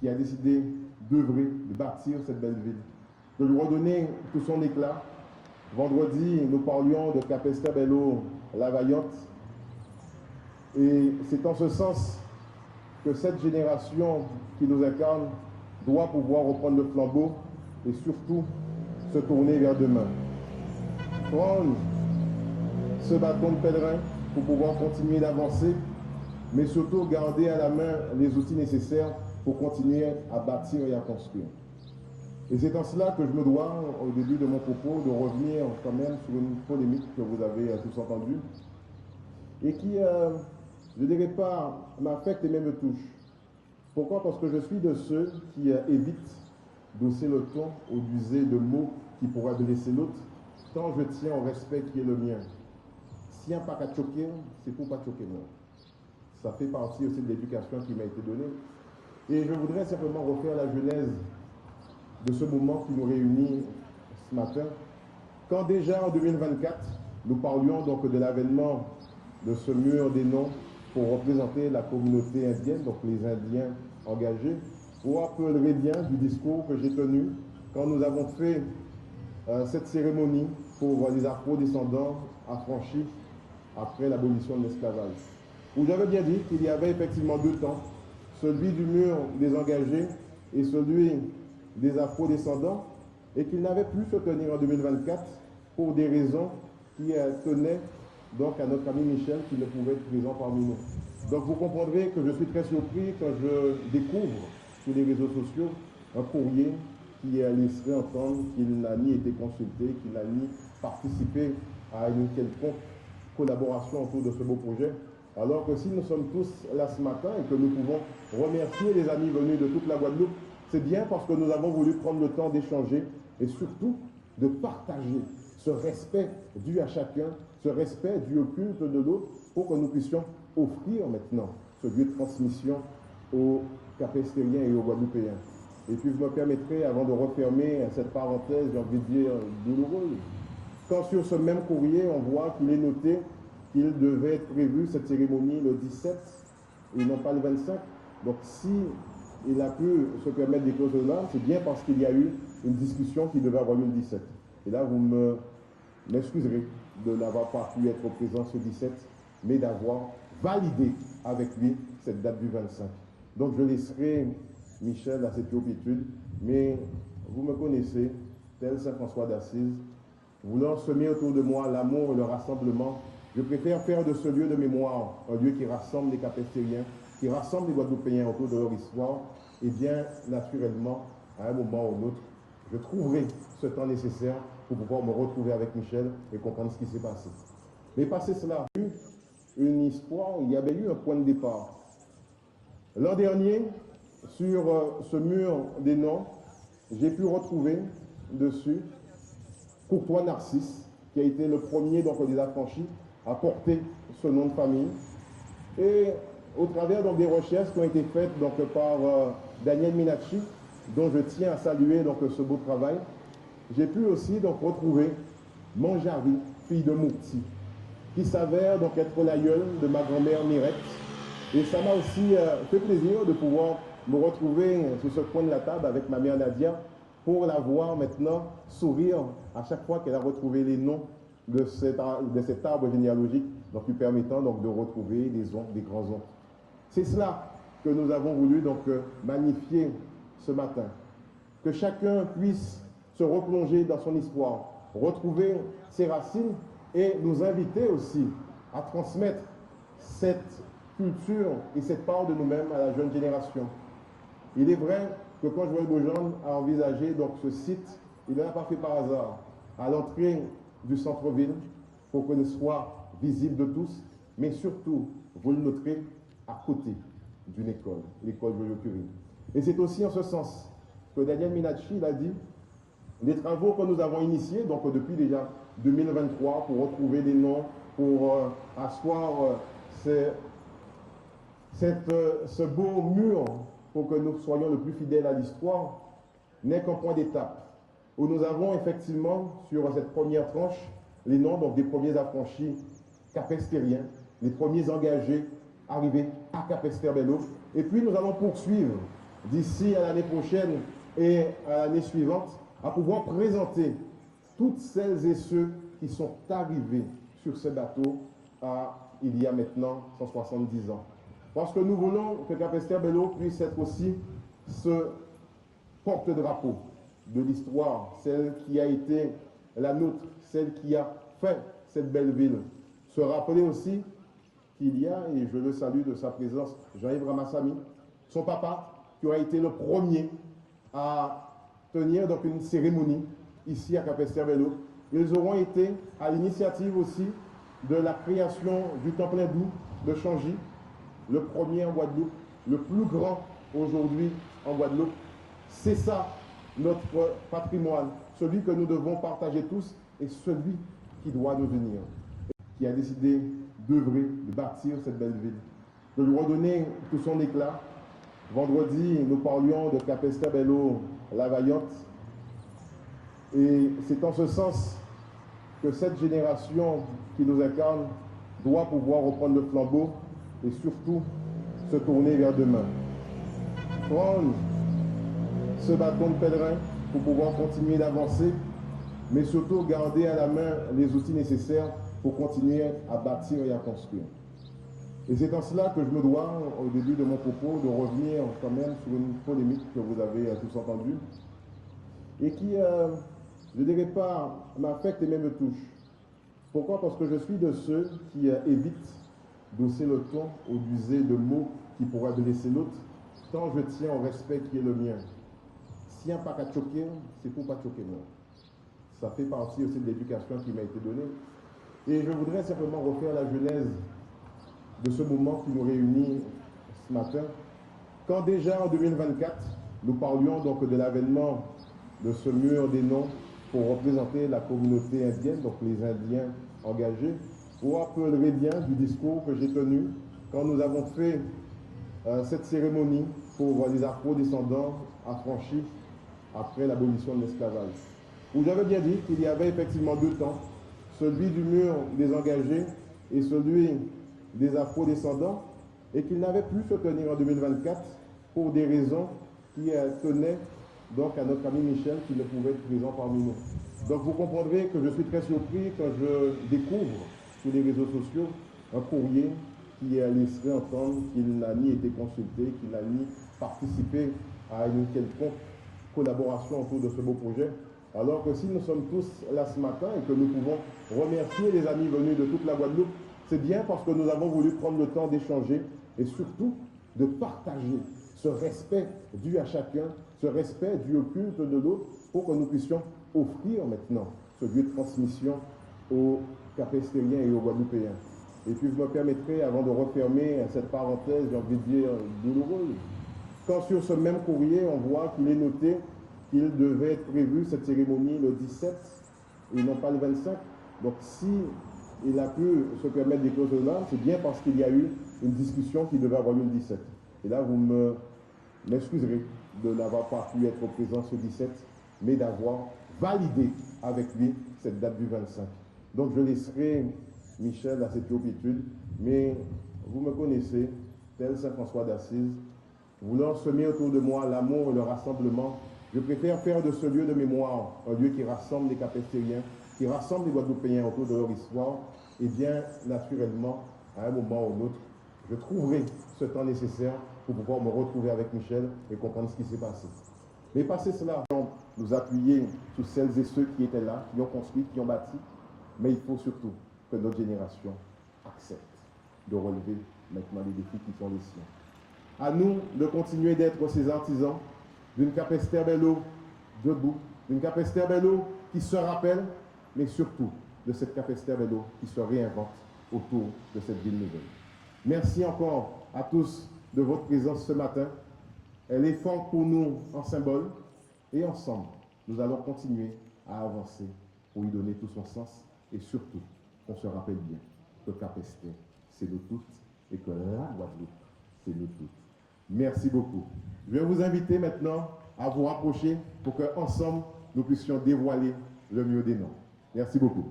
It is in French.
qui a décidé d'œuvrer, de bâtir cette belle ville, de lui redonner tout son éclat. Vendredi, nous parlions de Capesterre-Belle-Eau, la Vaillante, et c'est en ce sens que cette génération qui nous incarne doit pouvoir reprendre le flambeau et surtout se tourner vers demain. Prendre ce bâton de pèlerin pour pouvoir continuer d'avancer, mais surtout garder à la main les outils nécessaires pour continuer à bâtir et à construire. Et c'est en cela que je me dois, au début de mon propos, de revenir quand même sur une polémique que vous avez tous entendue et qui, je ne dirais pas, m'affecte et même me touche. Pourquoi? Parce que je suis de ceux qui évitent d'hausser le ton ou d'user de mots qui pourraient blesser l'autre, tant je tiens au respect qui est le mien. Si un pas qu'à choquer, c'est pour pas choquer moi. Ça fait partie aussi de l'éducation qui m'a été donnée. Et je voudrais simplement refaire la genèse de ce moment qui nous réunit ce matin, quand déjà en 2024, nous parlions donc de l'avènement de ce mur des noms pour représenter la communauté indienne, donc les Indiens engagés. Vous rappellerez bien du discours que j'ai tenu quand nous avons fait cette cérémonie pour les afro-descendants affranchis après l'abolition de l'esclavage. Où j'avais bien dit qu'il y avait effectivement deux temps, celui du mur des engagés et celui des afro-descendants, et qu'il n'avait plus se tenir en 2024 pour des raisons qui tenaient donc à notre ami Michel qui ne pouvait être présent parmi nous. Donc vous comprendrez que je suis très surpris quand je découvre sur les réseaux sociaux un courrier qui laisserait entendre qu'il n'a ni été consulté, qu'il n'a ni participé à une quelconque collaboration autour de ce beau projet. Alors que si nous sommes tous là ce matin et que nous pouvons remercier les amis venus de toute la Guadeloupe, c'est bien parce que nous avons voulu prendre le temps d'échanger et surtout de partager ce respect dû à chacun, ce respect dû au culte de l'autre, pour que nous puissions offrir maintenant ce lieu de transmission aux Capestériens et aux Guadeloupéens. Et puis vous me permettrez, avant de refermer cette parenthèse, j'ai envie de dire douloureuse, quand sur ce même courrier, on voit qu'il est noté qu'il devait être prévu cette cérémonie le 17 et non pas le 25. Donc si il a pu se permettre des choses là, c'est bien parce qu'il y a eu une discussion qui devait avoir lieu le 17. Et là, vous m'excuserez de n'avoir pas pu être présent ce 17, mais d'avoir validé avec lui cette date du 25. Donc je laisserai Michel à cette turpitude, mais vous me connaissez, tel Saint François d'Assise, voulant semer autour de moi l'amour et le rassemblement, je préfère faire de ce lieu de mémoire un lieu qui rassemble les Capestériens, qui rassemble les Guadeloupéens autour de leur histoire, et bien naturellement, à un moment ou l'autre, je trouverai ce temps nécessaire pour pouvoir me retrouver avec Michel et comprendre ce qui s'est passé. Mais passé cela, une histoire, il y avait eu un point de départ. L'an dernier, sur ce mur des noms, j'ai pu retrouver dessus Courtois Narcisse, qui a été le premier donc des affranchis à porter ce nom de famille. Et au travers donc, des recherches qui ont été faites donc, par Daniel Minacci, dont je tiens à saluer donc, ce beau travail, j'ai pu aussi donc, retrouver Manjari, fille de Mourti, qui s'avère donc être l'aïeule de ma grand-mère Mirette. Et ça m'a aussi fait plaisir de pouvoir me retrouver sur ce coin de la table avec ma mère Nadia pour la voir maintenant sourire à chaque fois qu'elle a retrouvé les noms de cet arbre généalogique, donc lui permettant donc, de retrouver des oncles, des grands-oncles. C'est cela que nous avons voulu donc magnifier ce matin. Que chacun puisse se replonger dans son histoire, retrouver ses racines et nous inviter aussi à transmettre cette culture et cette part de nous-mêmes à la jeune génération. Il est vrai que quand Joël Beaujean a envisagé donc, ce site, il ne l'a pas fait par hasard, à l'entrée du centre-ville, pour que ce soit visible de tous, mais surtout, vous le noterez, à côté d'une école, l'école Joliot-Curie. Et c'est aussi en ce sens que Daniel Minacci l'a dit, les travaux que nous avons initiés, donc depuis déjà 2023, pour retrouver des noms, pour asseoir ce beau mur, pour que nous soyons le plus fidèles à l'histoire, n'est qu'un point d'étape, où nous avons effectivement, sur cette première tranche, les noms donc, des premiers affranchis capestériens, les premiers engagés arrivés à Capesterre-Belle-Eau, et puis nous allons poursuivre d'ici à l'année prochaine et à l'année suivante, à pouvoir présenter toutes celles et ceux qui sont arrivés sur ce bateau il y a maintenant 170 ans. Parce que nous voulons que Capesterre-Belle-Eau puisse être aussi ce porte-drapeau de l'histoire, celle qui a été la nôtre, celle qui a fait cette belle ville. Se rappeler aussi qu'il y a, et je le salue de sa présence, Jean-Yves Ramassamy, son papa, qui aura été le premier à tenir donc une cérémonie ici à Capesterre-Belle-Eau. Ils auront été à l'initiative aussi de la création du temple hindou de Changi, le premier en Guadeloupe, le plus grand aujourd'hui en Guadeloupe. C'est ça notre patrimoine, celui que nous devons partager tous et celui qui doit nous venir, qui a décidé d'œuvrer, de bâtir cette belle ville, de lui redonner tout son éclat. Vendredi, nous parlions de Capesterre-Belle-Eau, la Vaillante, et c'est en ce sens que cette génération qui nous incarne doit pouvoir reprendre le flambeau et surtout se tourner vers demain. Prendre ce bâton de pèlerin pour pouvoir continuer d'avancer, mais surtout garder à la main les outils nécessaires pour continuer à bâtir et à construire. Et c'est en cela que je me dois, au début de mon propos, de revenir quand même sur une polémique que vous avez tous entendue et qui, je ne dirais pas, m'affecte et même me touche. Pourquoi? Parce que je suis de ceux qui évitent d'hausser le ton ou d'user de mots qui pourraient blesser l'autre, tant je tiens au respect qui est le mien. S'il n'y a pas qu'à choquer, c'est pour pas choquer moi. Ça fait partie aussi de l'éducation qui m'a été donnée. Et je voudrais simplement refaire la genèse de ce moment qui nous réunit ce matin, quand déjà en 2024, nous parlions donc de l'avènement de ce mur des noms pour représenter la communauté indienne, donc les Indiens engagés. Vous vous rappellerez bien du discours que j'ai tenu quand nous avons fait cette cérémonie pour les afro-descendants affranchis après l'abolition de l'esclavage, où j'avais bien dit qu'il y avait effectivement deux temps, celui du mur des engagés et celui des afro-descendants, et qu'il n'avait pu se tenir en 2024 pour des raisons qui tenaient donc à notre ami Michel qui ne pouvait être présent parmi nous. Donc vous comprendrez que je suis très surpris quand je découvre sur les réseaux sociaux un courrier qui laisserait entendre qu'il n'a ni été consulté, qu'il n'a ni participé à une quelconque collaboration autour de ce beau projet. Alors que si nous sommes tous là ce matin et que nous pouvons remercier les amis venus de toute la Guadeloupe, c'est bien parce que nous avons voulu prendre le temps d'échanger et surtout de partager ce respect dû à chacun, ce respect dû au culte de l'autre, pour que nous puissions offrir maintenant ce lieu de transmission aux Capestériens et aux Guadeloupéens. Et puis je me permettrai, avant de refermer cette parenthèse, j'ai envie de dire douloureuse, quand sur ce même courrier, on voit qu'il est noté qu'il devait être prévu cette cérémonie le 17 et non pas le 25. Donc si il a pu se permettre des choses là, c'est bien parce qu'il y a eu une discussion qui devait avoir lieu le 17. Et là, vous m'excuserez de n'avoir pas pu être présent ce 17, mais d'avoir validé avec lui cette date du 25. Donc je laisserai Michel à cette opitude, mais vous me connaissez, tel Saint François d'Assise, voulant semer autour de moi l'amour et le rassemblement, je préfère faire de ce lieu de mémoire un lieu qui rassemble les Capestériens, qui rassemble les Guadeloupéens autour de leur histoire, et bien naturellement, à un moment ou l'autre, je trouverai ce temps nécessaire pour pouvoir me retrouver avec Michel et comprendre ce qui s'est passé. Mais passé cela, nous appuyer sur celles et ceux qui étaient là, qui ont construit, qui ont bâti, mais il faut surtout que notre génération accepte de relever maintenant les défis qui sont les siens. À nous de continuer d'être ces artisans d'une Capesterre-Belle-Eau debout, d'une Capesterre-Belle-Eau qui se rappelle, mais surtout de cette Capesterre-Belle-Eau qui se réinvente autour de cette ville nouvelle. Merci encore à tous de votre présence ce matin. Elle est forte pour nous en symbole et ensemble, nous allons continuer à avancer pour y donner tout son sens et surtout qu'on se rappelle bien que Capesterre, c'est de toutes et que la Guadeloupe, c'est de toutes. Merci beaucoup. Je vais vous inviter maintenant à vous rapprocher pour qu'ensemble, nous puissions dévoiler le mieux des noms. Merci beaucoup.